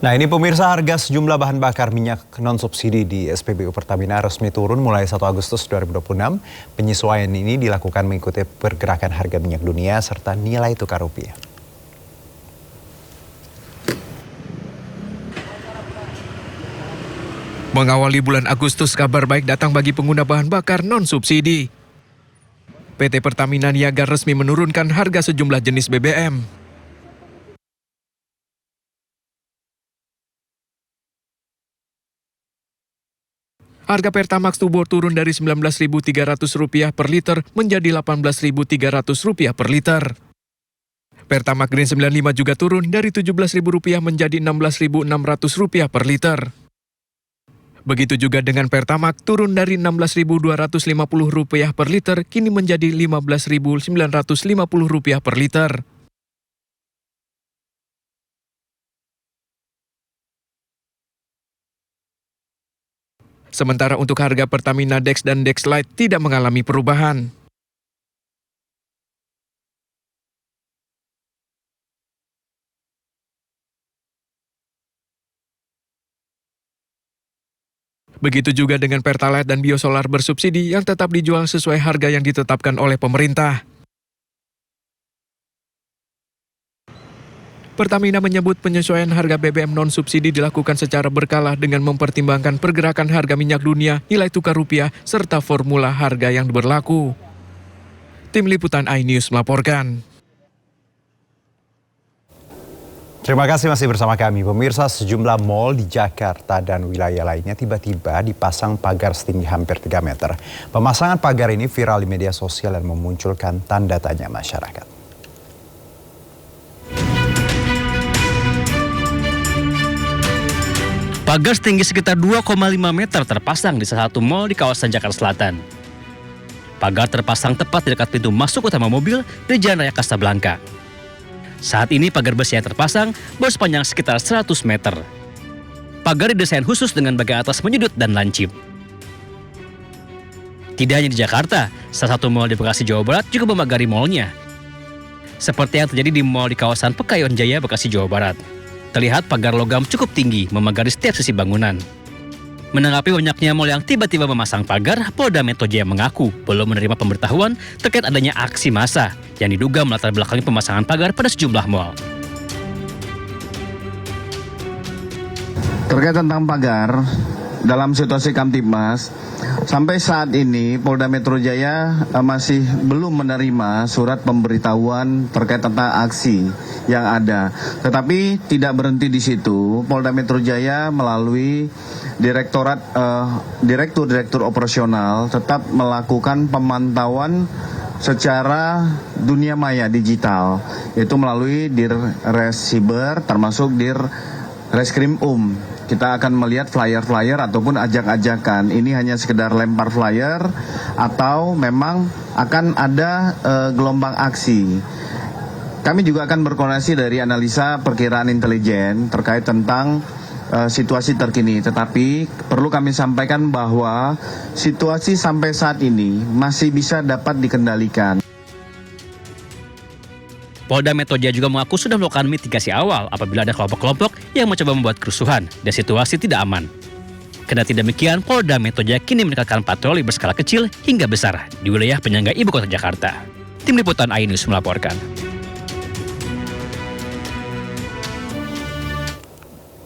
Nah ini pemirsa, harga sejumlah bahan bakar minyak non-subsidi di SPBU Pertamina resmi turun mulai 1 Agustus 2026. Penyesuaian ini dilakukan mengikuti pergerakan harga minyak dunia serta nilai tukar rupiah. Mengawali bulan Agustus, kabar baik datang bagi pengguna bahan bakar non-subsidi. PT Pertamina Niaga resmi menurunkan harga sejumlah jenis BBM. Harga Pertamax Tuborg turun dari Rp19.300 per liter menjadi Rp18.300 per liter. Pertamax Green 95 juga turun dari Rp17.000 menjadi Rp16.600 per liter. Begitu juga dengan Pertamax turun dari Rp16.250 per liter kini menjadi Rp15.950 per liter. Sementara untuk harga Pertamina Dex dan Dex Lite tidak mengalami perubahan. Begitu juga dengan Pertalite dan Biosolar bersubsidi yang tetap dijual sesuai harga yang ditetapkan oleh pemerintah. Pertamina menyebut penyesuaian harga BBM non-subsidi dilakukan secara berkala dengan mempertimbangkan pergerakan harga minyak dunia, nilai tukar rupiah, serta formula harga yang berlaku. Tim Liputan iNews melaporkan. Terima kasih masih bersama kami. Pemirsa, sejumlah mal di Jakarta dan wilayah lainnya tiba-tiba dipasang pagar setinggi hampir 3 meter. Pemasangan pagar ini viral di media sosial dan memunculkan tanda tanya masyarakat. Pagar setinggi sekitar 2,5 meter terpasang di salah satu mal di kawasan Jakarta Selatan. Pagar terpasang tepat di dekat pintu masuk utama mobil di Jalan Raya Kasablanka. Saat ini pagar besi yang terpasang bersepanjang sekitar 100 meter. Pagar didesain khusus dengan bagian atas menyudut dan lancip. Tidak hanya di Jakarta, salah satu mal di Bekasi, Jawa Barat juga memagari malnya. Seperti yang terjadi di mal di kawasan Pekayon Jaya, Bekasi, Jawa Barat. Terlihat pagar logam cukup tinggi memagari setiap sisi bangunan. Menanggapi banyaknya mal yang tiba-tiba memasang pagar, Polda Metro Jaya mengaku belum menerima pemberitahuan terkait adanya aksi massa yang diduga melatar belakangi pemasangan pagar pada sejumlah mal. Terkait tentang pagar, dalam situasi Kamtibmas, sampai saat ini Polda Metro Jaya masih belum menerima surat pemberitahuan terkait tentang aksi yang ada. Tetapi tidak berhenti di situ, Polda Metro Jaya melalui Direktur Operasional tetap melakukan pemantauan secara dunia maya digital, yaitu melalui Dirres Siber termasuk Dirreskrim Kita akan melihat flyer-flyer ataupun ajak-ajakan. Ini hanya sekedar lempar flyer atau memang akan ada gelombang aksi. Kami juga akan berkoordinasi dari analisa perkiraan intelijen terkait tentang situasi terkini. Tetapi perlu kami sampaikan bahwa situasi sampai saat ini masih bisa dapat dikendalikan. Polda Metro Jaya juga mengaku sudah melakukan mitigasi awal apabila ada kelompok-kelompok yang mencoba membuat kerusuhan dan situasi tidak aman. Kendati demikian, Polda Metro Jaya kini meningkatkan patroli berskala kecil hingga besar di wilayah penyangga ibu kota Jakarta. Tim Liputan iNews melaporkan.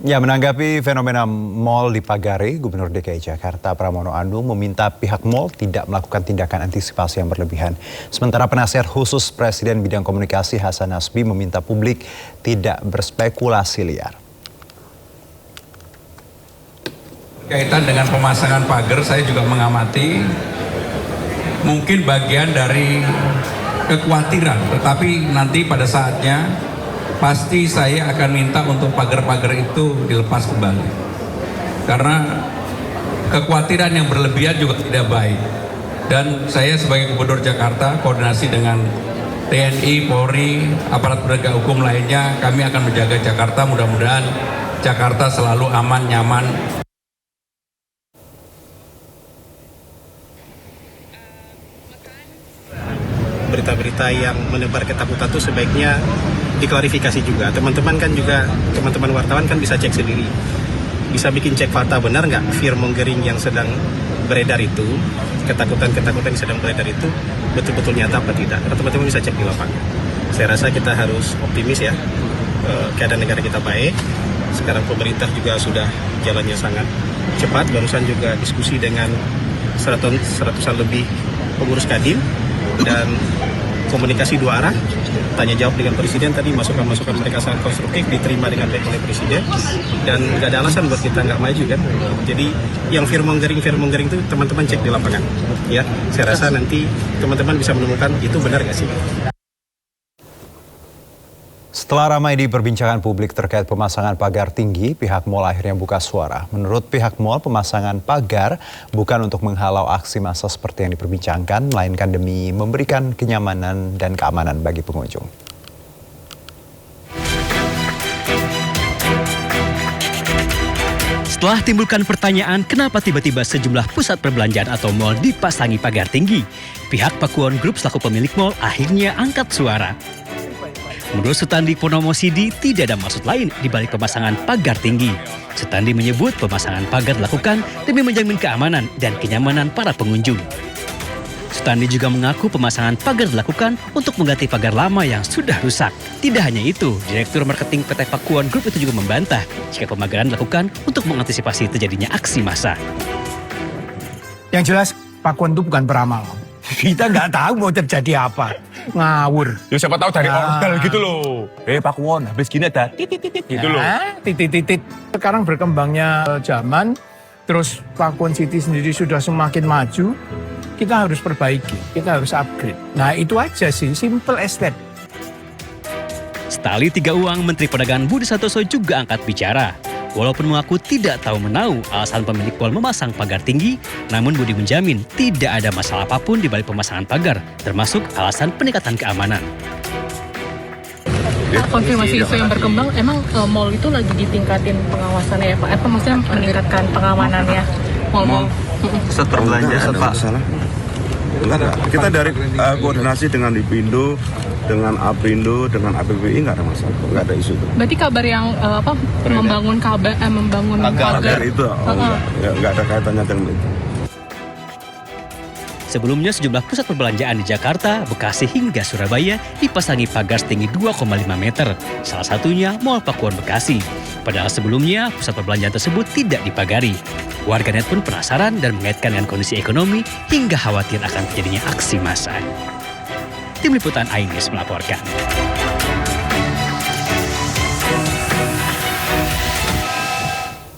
Ya, menanggapi fenomena mal dipagari, Gubernur DKI Jakarta Pramono Anung meminta pihak mal tidak melakukan tindakan antisipasi yang berlebihan. Sementara penasihat khusus Presiden bidang komunikasi Hasan Nasbi meminta publik tidak berspekulasi liar. Kaitan dengan pemasangan pagar, saya juga mengamati mungkin bagian dari kekhawatiran, tetapi nanti pada saatnya pasti saya akan minta untuk pagar-pagar itu dilepas kembali. Karena kekhawatiran yang berlebihan juga tidak baik. Dan saya sebagai Gubernur Jakarta, koordinasi dengan TNI, Polri, aparat penegak hukum lainnya, kami akan menjaga Jakarta. Mudah-mudahan Jakarta selalu aman, nyaman. Berita-berita yang menebar ketakutan itu sebaiknya diklarifikasi juga. Teman-teman wartawan kan bisa cek sendiri. Bisa bikin cek fakta benar nggak fear-mongering yang sedang beredar itu, ketakutan-ketakutan yang sedang beredar itu betul-betul nyata apa tidak. Karena teman-teman bisa cek di lapangan. Saya rasa kita harus optimis ya, keadaan negara kita baik. Sekarang pemerintah juga sudah jalannya sangat cepat. Barusan juga diskusi dengan seratusan lebih pengurus Kadin dan komunikasi dua arah, tanya jawab dengan Presiden tadi, masukan-masukan mereka sangat konstruktif, diterima dengan baik oleh Presiden, dan nggak ada alasan buat kita nggak maju kan. Jadi yang fear-mongering itu teman-teman cek di lapangan. Ya, saya rasa nanti teman-teman bisa menemukan itu benar nggak sih. Setelah ramai di perbincangan publik terkait pemasangan pagar tinggi, pihak mal akhirnya buka suara. Menurut pihak mal, pemasangan pagar bukan untuk menghalau aksi massa seperti yang diperbincangkan, melainkan demi memberikan kenyamanan dan keamanan bagi pengunjung. Setelah timbulkan pertanyaan kenapa tiba-tiba sejumlah pusat perbelanjaan atau mal dipasangi pagar tinggi, pihak Pakuwon Group selaku pemilik mal akhirnya angkat suara. Menurut Sutandi Purnomo Sidi, tidak ada maksud lain di balik pemasangan pagar tinggi. Sutandi menyebut pemasangan pagar dilakukan demi menjamin keamanan dan kenyamanan para pengunjung. Sutandi juga mengaku pemasangan pagar dilakukan untuk mengganti pagar lama yang sudah rusak. Tidak hanya itu, Direktur Marketing PT Pakuwon Group itu juga membantah jika pemagaran dilakukan untuk mengantisipasi terjadinya aksi massa. Yang jelas, Pakuwon itu bukan peramal. Kita nggak tahu mau terjadi apa. Ngawur. Ya siapa tahu dari order gitu loh. Pakuwon, habis gini ada titit gitu loh. Titit. Sekarang berkembangnya zaman, terus Pakuwon City sendiri sudah semakin maju, kita harus perbaiki, kita harus upgrade. Nah itu aja sih, simple as that. Setali tiga uang, Menteri Perdagangan Budi Santoso juga angkat bicara. Walaupun mengaku tidak tahu menau alasan pemilik mal memasang pagar tinggi, namun Budi menjamin tidak ada masalah apapun di balik pemasangan pagar, termasuk alasan peningkatan keamanan. Konfirmasi isu yang berkembang, emang mal itu lagi ditingkatin pengawasannya ya Pak? Apa maksudnya meningkatkan pengamanannya mal-mal? Pusat perbelanjaan Pak. Enggak. Kita dari koordinasi dengan Lipindo, dengan Aprindo, dengan APBI nggak ada masalah, nggak ada isu itu. Berarti kabar yang membangun pagar itu nggak ada kaitannya dengan itu. Sebelumnya sejumlah pusat perbelanjaan di Jakarta, Bekasi hingga Surabaya dipasangi pagar setinggi 2,5 meter. Salah satunya Mall Pakuwon Bekasi. Padahal sebelumnya pusat perbelanjaan tersebut tidak dipagari. Warganet pun penasaran dan mengaitkan dengan kondisi ekonomi hingga khawatir akan terjadinya aksi massa. Tim Liputan Ainis melaporkan.